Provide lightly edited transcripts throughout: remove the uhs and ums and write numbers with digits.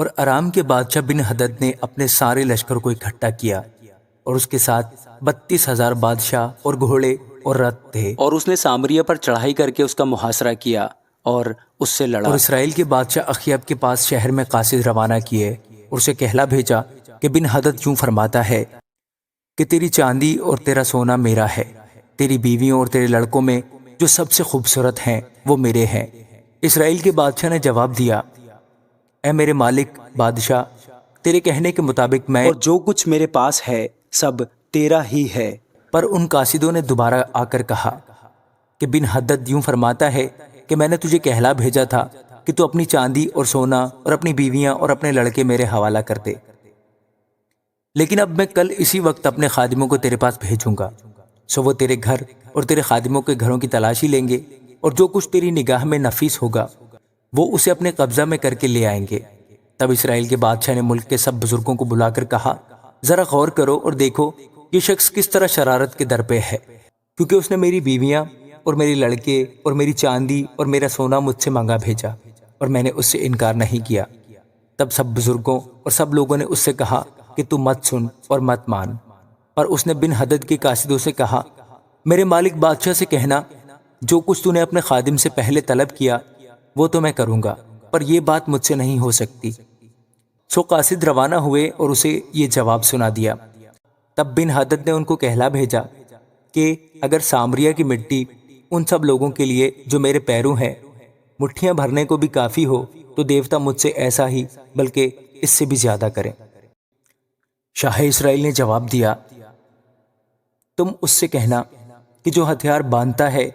اور ارام کے بادشاہ بن حدد نے اپنے سارے لشکر کو اکٹھا کیا اور اس کے ساتھ 32,000 بادشاہ اور گھوڑے اور رتھ تھے، اور اس نے سامریہ پر چڑھائی کر کے اس کا محاصرہ کیا اور اس سے لڑا۔ اور اسرائیل کے بادشاہ اخیاب کے پاس شہر میں قاصد روانہ کیے اور اسے کہلا بھیجا کہ بن حدد یوں فرماتا ہے کہ تیری چاندی اور تیرا سونا میرا ہے، تیری بیویوں اور تیرے لڑکوں میں جو سب سے خوبصورت ہیں وہ میرے ہیں۔ اسرائیل کے بادشاہ نے جواب دیا، اے میرے مالک بادشاہ، تیرے کہنے کے مطابق میں اور جو کچھ میرے پاس ہے سب تیرا ہی ہے۔ پر ان قاصدوں نے دوبارہ آ کر کہا کہ بن حدد یوں فرماتا ہے کہ میں نے تجھے کہلا بھیجا تھا کہ تو اپنی چاندی اور سونا اور اپنی بیویاں اور اپنے لڑکے میرے حوالہ کر دے، لیکن اب میں کل اسی وقت اپنے خادموں کو تیرے پاس بھیجوں گا، سو وہ تیرے گھر اور تیرے خادموں کے گھروں کی تلاشی لیں گے، اور جو کچھ تیری نگاہ میں نفیس ہوگا وہ اسے اپنے قبضہ میں کر کے لے آئیں گے۔ تب اسرائیل کے بادشاہ نے ملک کے سب بزرگوں کو بلا کر کہا، ذرا غور کرو اور دیکھو یہ شخص کس طرح شرارت کے در پہ ہے، کیونکہ اس نے میری بیویاں اور میرے لڑکے اور میری چاندی اور میرا سونا مجھ سے مانگا بھیجا، اور میں نے اس سے انکار نہیں کیا۔ تب سب بزرگوں اور سب لوگوں نے اس سے کہا کہ تو مت سن اور مت مان۔ پر اس نے بن حدد کے قاصدوں سے کہا، میرے مالک بادشاہ سے کہنا، جو کچھ تو نے اپنے خادم سے پہلے طلب کیا وہ تو میں کروں گا، پر یہ بات مجھ سے نہیں ہو سکتی۔ سو قاصد روانہ ہوئے اور اسے یہ جواب سنا دیا۔ تب بن حدد نے ان کو کہلا بھیجا کہ اگر سامریہ کی مٹی ان سب لوگوں کے لیے جو میرے پیروں ہیں مٹھیاں بھرنے کو بھی کافی ہو تو دیوتا مجھ سے ایسا ہی بلکہ اس سے بھی زیادہ کریں۔ شاہ اسرائیل نے جواب دیا، تم اس سے کہنا کہ جو ہتھیار باندھتا ہے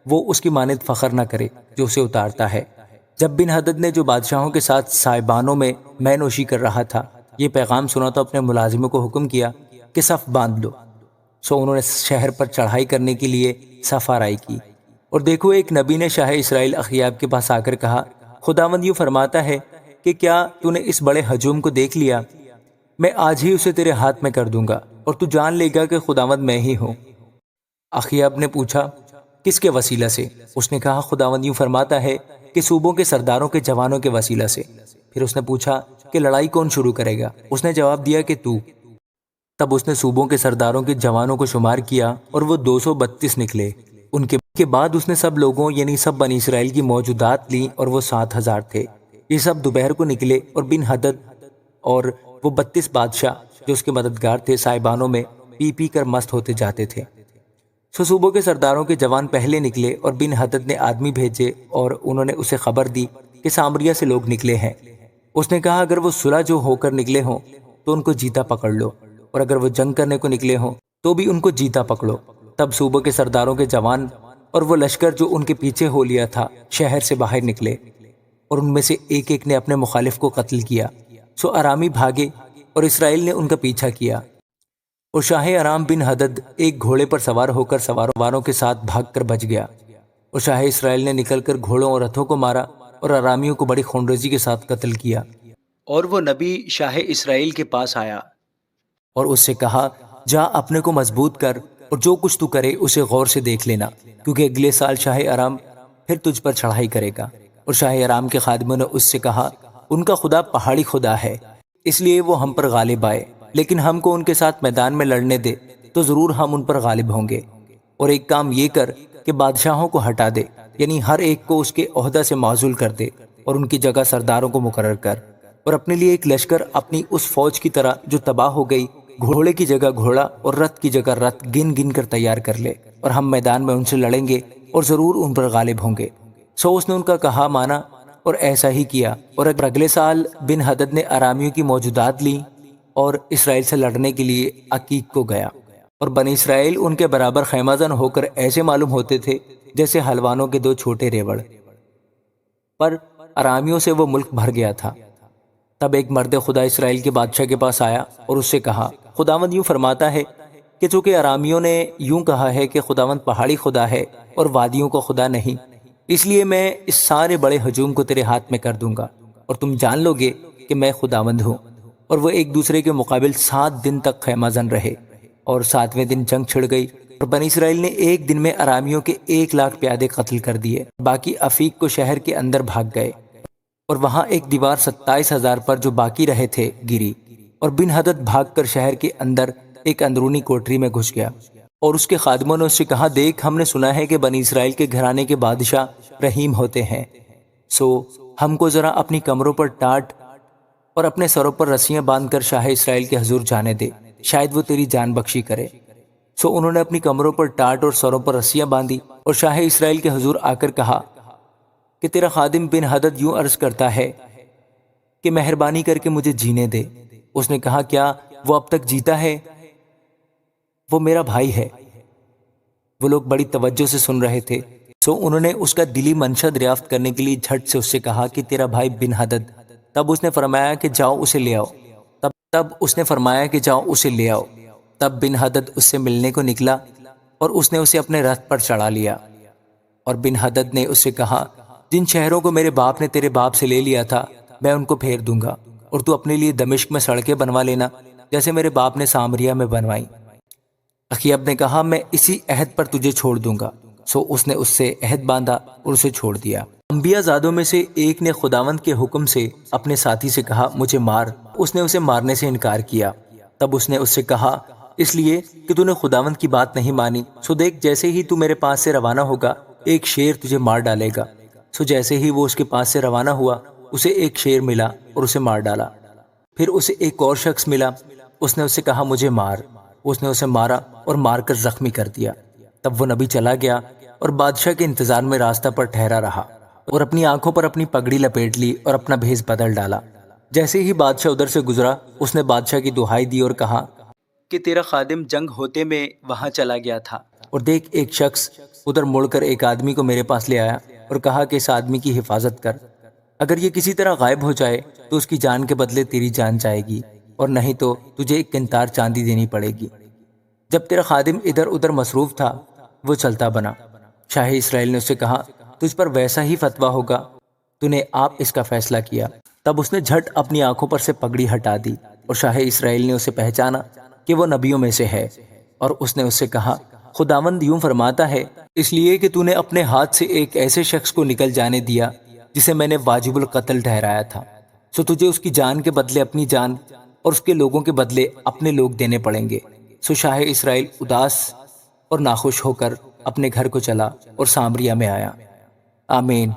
وہ اس کی مانند فخر نہ کرے جو اسے اتارتا ہے۔ جب بن حدد نے جو بادشاہوں کے ساتھ سائبانوں میں مے نوشی کر رہا تھا یہ پیغام سنا تو اپنے ملازموں کو حکم کیا کہ صف باندھ لو۔ سو انہوں نے شہر پر چڑھائی کرنے کے لیے صف آرائی کی، اور دیکھو ایک نبی نے شاہ اسرائیل اخیاب کے پاس آ کر کہا، خداوند یوں فرماتا ہے کہ کیا تو نے اس بڑے ہجوم کو دیکھ لیا؟ میں آج ہی اسے تیرے ہاتھ میں کر دوں گا اور تو جان لے گا کہ خداوند میں ہی ہوں۔ اخیاب نے پوچھا، کس کے وسیلہ سے؟ اس نے کہا، خداوند یوں فرماتا ہے کہ صوبوں کے سرداروں کے جوانوں کے وسیلہ سے۔ پھر اس نے پوچھا کہ لڑائی کون شروع کرے گا؟ اس نے جواب دیا کہ تو۔ تب اس نے صوبوں کے سرداروں کے جوانوں کو شمار کیا اور وہ 232 نکلے۔ ان کے بعد اس نے سب لوگوں یعنی سب بنی اسرائیل کی موجودات لیں اور وہ 7,000 تھے۔ یہ سب دوپہر کو نکلے اور بن حدد اور وہ 32 بادشاہ جو اس کے مددگار تھے سائبانوں میں پی پی کر مست ہوتے جاتے تھے۔ سو صوبوں کے سرداروں کے جوان پہلے نکلے اور بن حدد نے آدمی بھیجے اور انہوں نے اسے خبر دی کہ سامریہ سے لوگ نکلے ہیں۔ اس نے کہا، اگر وہ صلح جو ہو کر نکلے ہوں تو ان کو جیتا پکڑ لو، اور اگر وہ جنگ کرنے کو نکلے ہوں تو بھی ان کو جیتا پکڑو۔ تب صوبوں کے سرداروں کے جوان اور وہ لشکر جو ان کے پیچھے ہو لیا تھا شہر سے باہر نکلے، اور ان میں سے ایک ایک نے اپنے مخالف کو قتل کیا۔ سو ارامی بھاگے اور اسرائیل نے ان کا پیچھا کیا، اور شاہ ارام بن حدد ایک گھوڑے پر سوار ہو کر سواروں کے ساتھ بھاگ کر بچ گیا، اور شاہ اسرائیل نے نکل کر گھوڑوں اور رتھوں کو مارا اور ارامیوں کو بڑی خونریزی کے ساتھ قتل کیا۔ اور وہ نبی شاہ اسرائیل کے پاس آیا اور اس سے کہا، جا اپنے کو مضبوط کر اور جو کچھ تو کرے اسے غور سے دیکھ لینا، کیونکہ اگلے سال شاہ ارام پھر تجھ پر چڑھائی کرے گا۔ اور شاہ ارام کے خادموں نے اس سے کہا، ان کا خدا پہاڑی خدا ہے، اس لیے وہ ہم پر غالب آئے، لیکن ہم کو ان کے ساتھ میدان میں لڑنے دے تو ضرور ہم ان پر غالب ہوں گے۔ اور ایک کام یہ کر کہ بادشاہوں کو ہٹا دے، یعنی ہر ایک کو اس کے عہدہ سے معزول کر دے، اور ان کی جگہ سرداروں کو مقرر کر، اور اپنے لیے ایک لشکر اپنی اس فوج کی طرح جو تباہ ہو گئی، گھوڑے کی جگہ گھوڑا اور رتھ کی جگہ رتھ گن گن کر تیار کر لے، اور ہم میدان میں ان سے لڑیں گے اور ضرور ان پر غالب ہوں گے۔ سو اس نے ان کا کہا مانا اور ایسا ہی کیا، اور اگلے سال بن حدد نے ارامیوں کی موجودات لیں اور اسرائیل سے لڑنے کے لیے عقیق کو گیا، اور بنی اسرائیل ان کے برابر خیمہ زن ہو کر ایسے معلوم ہوتے تھے جیسے حلوانوں کے 2 چھوٹے ریوڑ، پر ارامیوں سے وہ ملک بھر گیا تھا۔ تب ایک مرد خدا اسرائیل کے بادشاہ کے پاس آیا اور اس سے کہا، خداوند یوں فرماتا ہے کہ چونکہ ارامیوں نے یوں کہا ہے کہ خداوند پہاڑی خدا ہے اور وادیوں کا خدا نہیں، اس لیے میں اس سارے بڑے ہجوم کو تیرے ہاتھ میں کر دوں گا، اور تم جان لو گے کہ میں خداوند ہوں۔ اور وہ ایک دوسرے کے مقابل 7 دن تک خیمہ زن رہے، اور 7ویں دن جنگ چھڑ گئی، اور بنی اسرائیل نے ایک دن میں ارامیوں کے 1,00,000 پیادے قتل کر دیے، باقی افیق کو شہر کے اندر بھاگ گئے۔ اور وہاں ایک دیوار 27,000 پر جو باقی رہے تھے گری، اور بن حدد بھاگ کر شہر کے اندر ایک اندرونی کوٹری میں گھس گیا، اور اس کے خادموں نے اس سے کہا، دیکھ، ہم نے سنا ہے کہ بنی اسرائیل کے گھرانے کے بادشاہ رحیم ہوتے ہیں، سو ہم کو ذرا اپنی کمروں پر ٹاٹ اور اپنے سروں پر رسیاں باندھ کر شاہ اسرائیل کے حضور جانے دے، شاید وہ تیری جان بخشی کرے۔ سو انہوں نے اپنی کمروں پر ٹاٹ اور سروں پر رسیاں باندھی اور شاہ اسرائیل کے حضور آ کر کہا کہ تیرا خادم بن حدد یوں عرض کرتا ہے کہ مہربانی کر کے مجھے جینے دے۔ اس نے کہا، کیا وہ اب تک جیتا ہے؟ وہ میرا بھائی ہے۔ وہ لوگ بڑی توجہ سے سن رہے تھے، سو انہوں نے اس کا دلی منشا دریافت کرنے کے لیے جھٹ سے اس سے کہا کہ تیرا بھائی بن حدد۔ تب اس نے فرمایا کہ جاؤ اسے لے آؤ۔ تب بن حدد اس سے ملنے کو نکلا اور اس نے اسے اپنے رتھ پر چڑھا لیا، اور بن حدد نے اس سے کہا، جن شہروں کو میرے باپ نے تیرے باپ سے لے لیا تھا میں ان کو پھیر دوں گا، اور تو اپنے لیے دمشق میں سڑکیں بنوا لینا جیسے میرے باپ نے سامریا میں بنوائی۔ اخیب نے کہا، میں اسی عہد پر تجھے چھوڑ دوں گا۔ سو اس نے اس سے عہد باندھا اور اسے چھوڑ دیا۔ انبیاء زادوں میں سے ایک نے خداوند کے حکم سے اپنے ساتھی سے کہا، مجھے مار۔ اس نے اسے مارنے سے انکار کیا۔ تب اس نے اس سے کہا، اس لیے کہ تو نے خداوند کی بات نہیں مانی، سو دیکھ، جیسے ہی تو میرے پاس سے روانہ ہوگا ایک شیر تجھے مار ڈالے گا۔ سو جیسے ہی وہ اس کے پاس سے روانہ ہوا اسے ایک شیر ملا اور اسے مار ڈالا۔ پھر اسے ایک اور شخص ملا، اس نے اسے کہا، مجھے مار۔ اس نے اسے مارا اور مار کر زخمی کر دیا۔ تب وہ نبی چلا گیا اور بادشاہ کے انتظار میں راستہ پر ٹھہرا رہا، اور اپنی آنکھوں پر اپنی پگڑی لپیٹ لی اور اپنا بھیس بدل ڈالا۔ جیسے ہی بادشاہ ادھر سے گزرا اس نے بادشاہ کی دہائی دی اور کہا کہ تیرا خادم جنگ ہوتے میں وہاں چلا گیا تھا، اور دیکھ، ایک شخص ادھر مڑ کر ایک آدمی کو میرے پاس لے آیا اور کہا کہ اس آدمی کی حفاظت کر، اگر یہ کسی طرح غائب ہو جائے تو اس کی جان کے بدلے تیری جان جائے گی، اور نہیں تو تجھے ایک قنطار چاندی دینی پڑے گی۔ جب تیرا خادم ادھر ادھر مصروف تھا وہ چلتا بنا۔ شاہ اسرائیل نے اس سے کہا، تجھ پر ویسا ہی فتویٰ ہوگا، تو نے آپ اس کا فیصلہ کیا۔ تب اس نے جھٹ اپنی آنکھوں پر سے پگڑی ہٹا دی، اور شاہ اسرائیل نے اسے پہچانا کہ وہ نبیوں میں سے ہے، اور اس نے اس سے کہا، خداوند یوں فرماتا ہے، اس لیے کہ تو نے اپنے ہاتھ سے ایک ایسے شخص کو نکل جانے دیا جسے میں نے واجب القتل ٹھہرایا تھا، سو تجھے اس کی جان کے بدلے اپنی جان اور اس کے لوگوں کے بدلے اپنے لوگ دینے پڑیں گے۔ سو شاہ اسرائیل اداس اور ناخوش ہو کر اپنے گھر کو چلا اور سامریا میں آیا۔ آمین۔